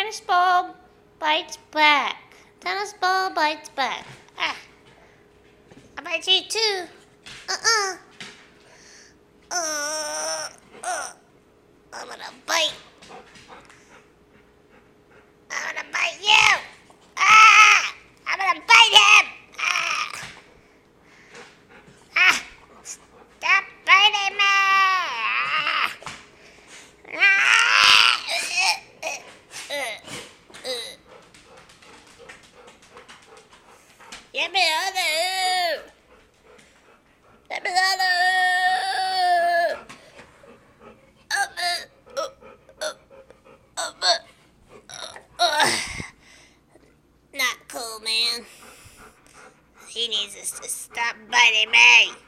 Tennis ball bites back. Tennis ball bites back. Ah. I bite you too. I'm gonna bite. I'm gonna bite you. Ah! I'm gonna bite him. Ah! Ah! Stop biting me. Ah! Get me out of here! Get me out of here! Not cool, man. He needs to stop biting me.